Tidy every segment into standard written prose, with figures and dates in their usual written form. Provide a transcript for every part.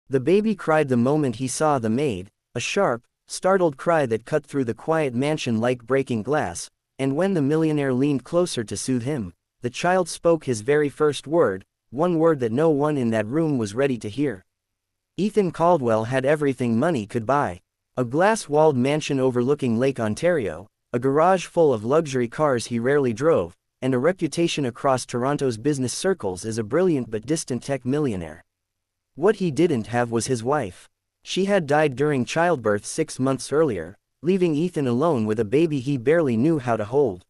The baby cried the moment he saw the maid, a sharp, startled cry that cut through the quiet mansion like breaking glass, and when the millionaire leaned closer to soothe him, the child spoke his very first word, one word that no one in that room was ready to hear. Ethan Caldwell had everything money could buy. A glass-walled mansion overlooking Lake Ontario, a garage full of luxury cars he rarely drove, and a reputation across Toronto's business circles as a brilliant but distant tech millionaire. What he didn't have was his wife. She had died during childbirth 6 months earlier, leaving Ethan alone with a baby he barely knew how to hold.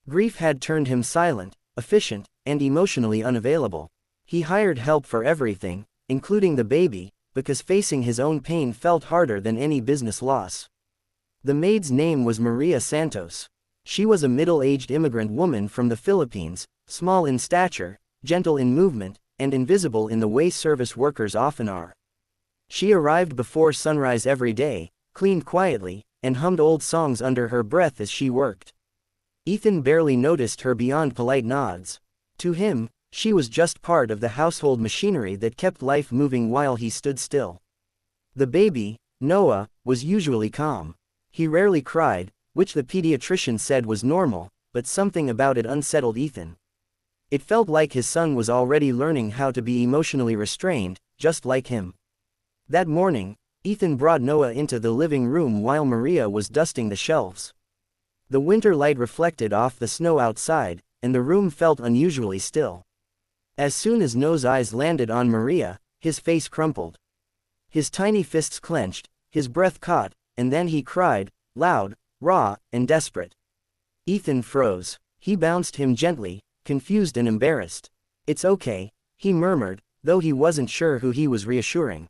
Grief had turned him silent, efficient, and emotionally unavailable. He hired help for everything, including the baby, because facing his own pain felt harder than any business loss. The maid's name was Maria Santos. She was a middle-aged immigrant woman from the Philippines, small in stature, gentle in movement, and invisible in the way service workers often are. She arrived before sunrise every day, cleaned quietly, and hummed old songs under her breath as she worked. Ethan barely noticed her beyond polite nods. To him, she was just part of the household machinery that kept life moving while he stood still. The baby, Noah, was usually calm. He rarely cried, which the pediatrician said was normal, but something about it unsettled Ethan. It felt like his son was already learning how to be emotionally restrained, just like him. That morning, Ethan brought Noah into the living room while Maria was dusting the shelves. The winter light reflected off the snow outside, and the room felt unusually still. As soon as Noah's eyes landed on Maria, his face crumpled. His tiny fists clenched, his breath caught, and then he cried, loud, raw, and desperate. Ethan froze. He bounced him gently, confused and embarrassed. "It's okay," he murmured, though he wasn't sure who he was reassuring.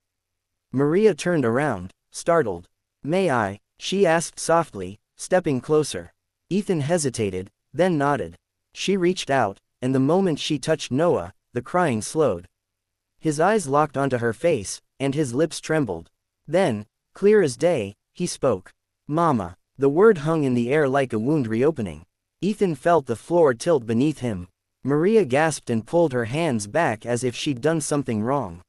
Maria turned around, startled. "May I?" she asked softly, stepping closer. Ethan hesitated, then nodded. She reached out, and the moment she touched Noah, the crying slowed. His eyes locked onto her face, and his lips trembled. Then, clear as day, he spoke. "Mama." The word hung in the air like a wound reopening. Ethan felt the floor tilt beneath him. Maria gasped and pulled her hands back as if she'd done something wrong.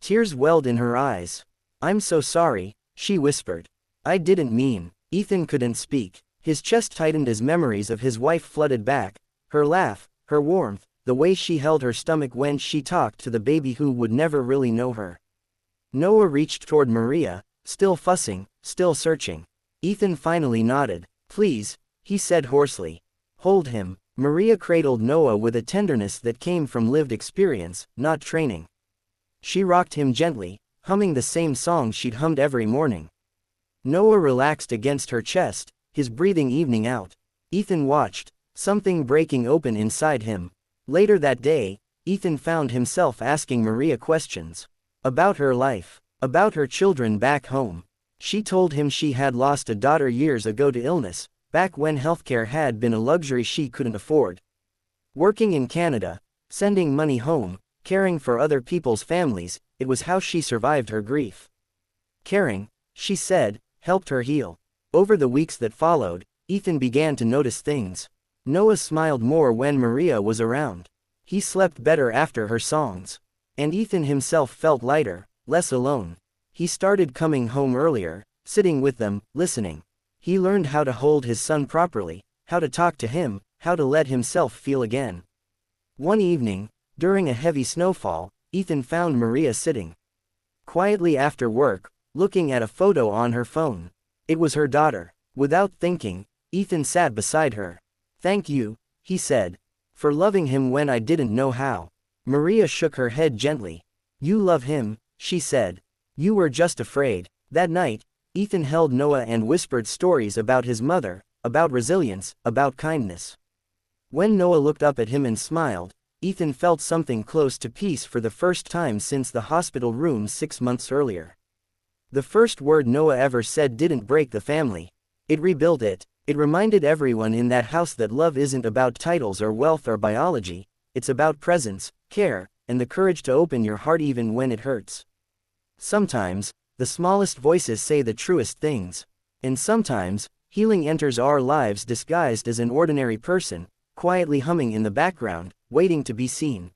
Tears welled in her eyes. "I'm so sorry," she whispered. "I didn't mean." Ethan couldn't speak. His chest tightened as memories of his wife flooded back. Her laugh, her warmth, the way she held her stomach when she talked to the baby who would never really know her. Noah reached toward Maria, still fussing, still searching. Ethan finally nodded. "Please," he said hoarsely. "Hold him." Maria cradled Noah with a tenderness that came from lived experience, not training. She rocked him gently, humming the same song she'd hummed every morning. Noah relaxed against her chest, his breathing evening out. Ethan watched, something breaking open inside him. Later that day, Ethan found himself asking Maria questions. About her life, about her children back home. She told him she had lost a daughter years ago to illness, back when healthcare had been a luxury she couldn't afford. Working in Canada, sending money home, caring for other people's families, it was how she survived her grief. Caring, she said, helped her heal. Over the weeks that followed, Ethan began to notice things. Noah smiled more when Maria was around. He slept better after her songs. And Ethan himself felt lighter, less alone. He started coming home earlier, sitting with them, listening. He learned how to hold his son properly, how to talk to him, how to let himself feel again. One evening, during a heavy snowfall, Ethan found Maria sitting quietly after work, looking at a photo on her phone. It was her daughter. Without thinking, Ethan sat beside her. "Thank you," he said, "for loving him when I didn't know how." Maria shook her head gently. "You love him," she said. "You were just afraid." That night, Ethan held Noah and whispered stories about his mother, about resilience, about kindness. When Noah looked up at him and smiled, Ethan felt something close to peace for the first time since the hospital room 6 months earlier. The first word Noah ever said didn't break the family. It rebuilt it. It reminded everyone in that house that love isn't about titles or wealth or biology, it's about presence, care, and the courage to open your heart even when it hurts. Sometimes, the smallest voices say the truest things. And sometimes, healing enters our lives disguised as an ordinary person, quietly humming in the background, waiting to be seen.